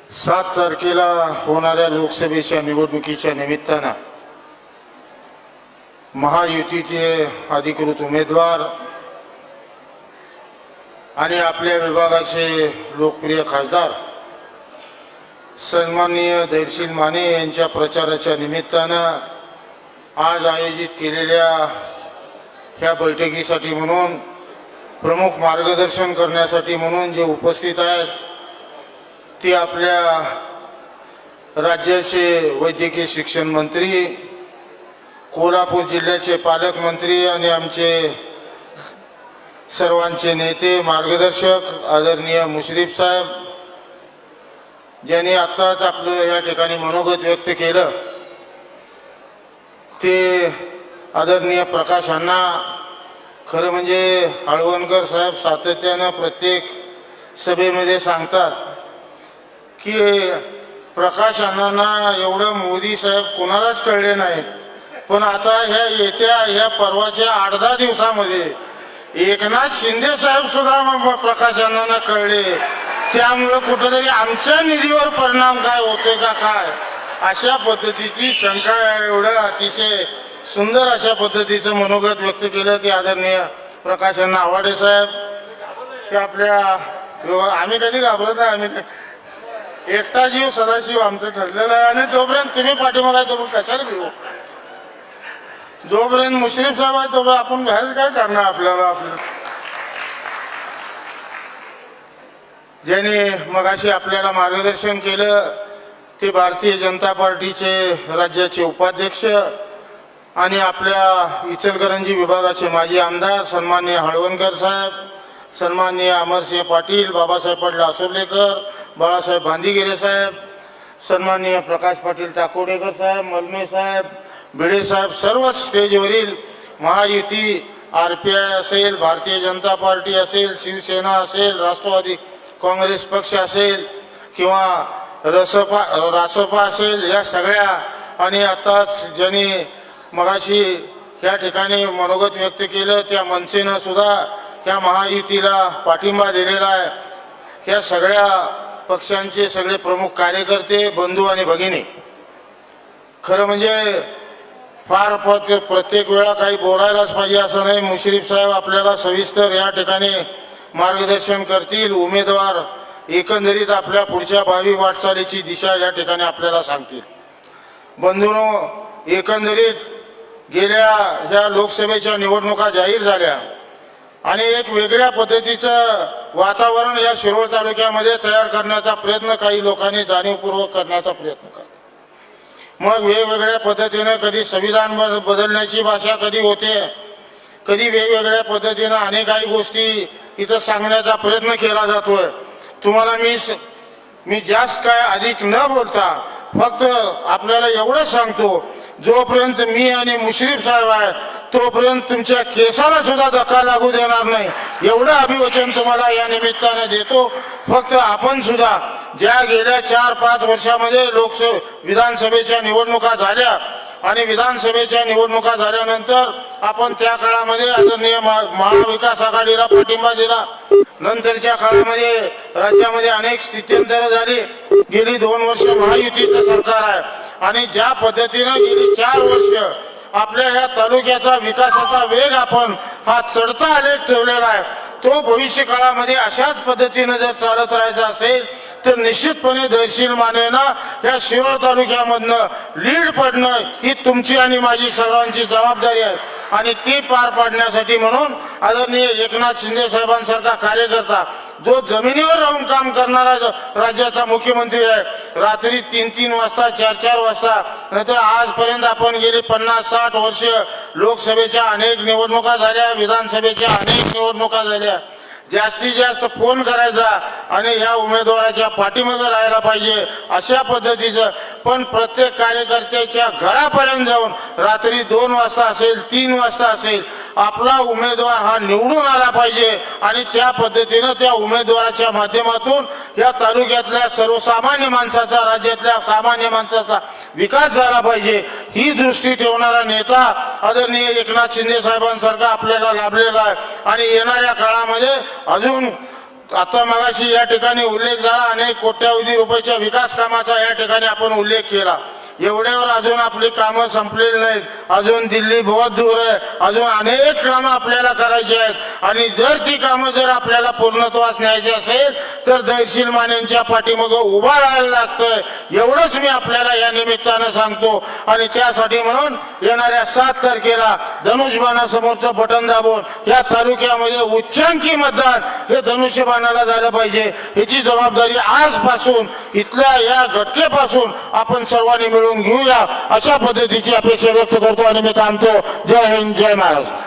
7 तारखेला होणाऱ्या लोकसभेच्या निवडणुकीच्या निमित्तानं महायुतीचे अधिकृत उमेदवार आणि आपल्या विभागाचे लोकप्रिय खासदार सन्माननीय धैर्यशील माने यांच्या प्रचाराच्या निमित्तानं आज आयोजित केलेल्या ह्या बैठकीसाठी म्हणून प्रमुख मार्गदर्शन करण्यासाठी म्हणून जे उपस्थित आहेत ते आपल्या राज्याचे वैद्यकीय शिक्षण मंत्री, कोल्हापूर जिल्ह्याचे पालकमंत्री आणि आमचे सर्वांचे नेते मार्गदर्शक आदरणीय मुश्रीफ साहेब, ज्यांनी आत्ताच आपलं या ठिकाणी मनोगत व्यक्त केलं, ते आदरणीय प्रकाश अण्णा. खरं म्हणजे हळवणकर साहेब सातत्यानं प्रत्येक सभेमध्ये सांगतात की प्रकाश अण्णांना एवढं मोदी साहेब कोणालाच कळले नाहीत, पण आता ह्या परवाच्या 8-10 दिवसामध्ये एकनाथ शिंदे साहेब सुद्धा प्रकाश अण्णांना कळले. त्यामुळं कुठेतरी आमच्या निधीवर परिणाम काय होतोय का काय, अशा पद्धतीची शंका एवढं अतिशय सुंदर अशा पद्धतीचं मनोगत व्यक्त केलं की आदरणीय प्रकाश अण्णा आवाडे साहेब ते आपल्या आम्ही कधी घाबरत नाही, आम्ही एकटा जीव सदाशिव आमचं ठरलेलं आहे आणि जोपर्यंत तुम्ही पाठीमागे आहे तोपर्यंत कशाला घेऊ, जोपर्यंत मुश्रीफ साहेब आहे तोपर्यंत आपण बाहेर काय करणार आपल्याला. ज्यांनी मगाशी आपल्याला मार्गदर्शन केलं ते भारतीय जनता पार्टीचे राज्याचे उपाध्यक्ष आणि आपल्या इचलकरंजी विभागाचे माजी आमदार सन्माननीय हळवणकर साहेब, सन्माननीय अमरसिंह पाटील, बाबासाहेब पाटील आसोलेकर, बाळासाहेब भांदीगिरे साहेब, सन्माननीय प्रकाश पाटील टाकोडेकर साहेब, मलमे साहेब, भिडे साहेब, सर्व स्टेजवरील महायुती RPI असेल, भारतीय जनता पार्टी असेल, शिवसेना असेल, राष्ट्रवादी काँग्रेस पक्ष असेल किंवा रासपा असेल, या सगळ्या आणि आताच ज्यांनी मगाशी या ठिकाणी मनोगत व्यक्त केलं त्या मनसेनं सुद्धा या महायुतीला पाठिंबा दिलेला आहे. या सगळ्या पक्षांचे सगळे प्रमुख कार्यकर्ते, बंधू आणि भगिनी, खरं म्हणजे फार प्रत्येक वेळा काही बोलायलाच पाहिजे असं नाही. मुश्रीफ साहेब आपल्याला सविस्तर या ठिकाणी मार्गदर्शन करतील. उमेदवार एकंदरीत आपल्या पुढच्या भावी वाटचालीची दिशा या ठिकाणी आपल्याला सांगतील. बंधूंनो, एकंदरीत गेल्या ह्या लोकसभेच्या निवडणुका जाहीर झाल्या आणि एक वेगळ्या पद्धतीचं वातावरण या शिरोळ तालुक्यामध्ये तयार करण्याचा प्रयत्न काही लोकांनी जाणीवपूर्वक करण्याचा प्रयत्न केला. मग वेगवेगळ्या पद्धतीने कधी संविधान बदलण्याची भाषा कधी होते, कधी वेगवेगळ्या पद्धतीनं अनेक काही गोष्टी इथं सांगण्याचा प्रयत्न केला जातोय. तुम्हाला मी जास्त काय अधिक न बोलता फक्त आपल्याला एवढं सांगतो, जोपर्यंत मी आणि मुश्रीफ साहेब आहे तोपर्यंत तुमच्या केसाला सुद्धा धक्का लागू देणार नाही, एवढं अभिवचन तुम्हाला या निमित्तानं देतो. फक्त आपण सुद्धा ज्या गेल्या 4-5 वर्षामध्ये विधानसभेच्या निवडणुका झाल्या आणि विधानसभेच्या निवडणुका झाल्यानंतर आपण त्या काळामध्ये आदरणीय महाविकास आघाडीला पाठिंबा दिला. नंतरच्या काळामध्ये राज्यामध्ये अनेक स्थित्यंतर झाली. गेली 2 वर्ष महायुतीचं सरकार आहे आणि ज्या पद्धतीनं गेली 4 वर्ष आपल्या ह्या तालुक्याचा विकासाचा वेग आपण हा चढता आलेख ठेवलेला आहे, तो भविष्य काळामध्ये अशाच पद्धतीने जर चालत राहायचा असेल तर निश्चितपणे धैर्यशील मानेनं या शिरोळ तालुक्यामधनं लीड पडणं ही तुमची आणि माझी सर्वांची जबाबदारी आहे. आणि ती पार पाडण्यासाठी म्हणून आदरणीय एकनाथ शिंदे साहेबांसारखा कार्यकर्ता जो जमिनीवर राहून काम करणारा राज्याचा मुख्यमंत्री आहे, रात्री 3-3 वाजता 4-4 वाजता नंतर आजपर्यंत आपण गेली 50-60 वर्ष लोकसभेच्या अनेक निवडणुका झाल्या, विधानसभेच्या अनेक निवडणुका झाल्या, जास्तीत जास्त फोन करायचा आणि या उमेदवाराच्या पाठीमागे राहायला पाहिजे अशा पद्धतीचं. पण प्रत्येक कार्यकर्त्याच्या घरापर्यंत जाऊन रात्री 2 वाजता असेल 3 वाजता असेल आपला उमेदवार हा निवडून आला पाहिजे आणि त्या पद्धतीनं त्या उमेदवाराच्या माध्यमातून या तालुक्यातल्या सर्वसामान्य माणसाचा, राज्यातल्या सामान्य माणसाचा विकास झाला पाहिजे. ही दृष्टी ठेवणारा नेता आदरणीय एकनाथ शिंदे साहेबांसारखा आपल्याला लाभलेला आहे आणि येणाऱ्या काळामध्ये अजून आता मगाशी या ठिकाणी उल्लेख झाला, अनेक कोट्यावधी रुपयाच्या विकास कामाचा या ठिकाणी आपण उल्लेख केला. एवढ्यावर अजून आपली कामं संपलेली नाहीत. अजून दिल्ली बहुत दूर आहे. अजून अनेक कामं आपल्याला करायची आहेत आणि जर ती कामं जर आपल्याला पूर्णत्वास न्यायची असेल तर धैर्यशील मानेंच्या पाठीमागं उभा राहायला लागतंय. एवढंच मी आपल्याला या निमित्तानं सांगतो. आणि त्यासाठी म्हणून येणाऱ्या 7 तारखेला धनुष्यबाणासमोरचं बटन दाबून या तालुक्यामध्ये उच्चांकी मतदान हे धनुष्यबाणाला झालं पाहिजे. याची जबाबदारी आजपासून इथल्या या घटकेपासून आपण सर्वांनी मिळून घेऊया, अशा पद्धतीची अपेक्षा व्यक्त करतो आणि मी थांबतो. जय हिंद, जय महाराष्ट्र.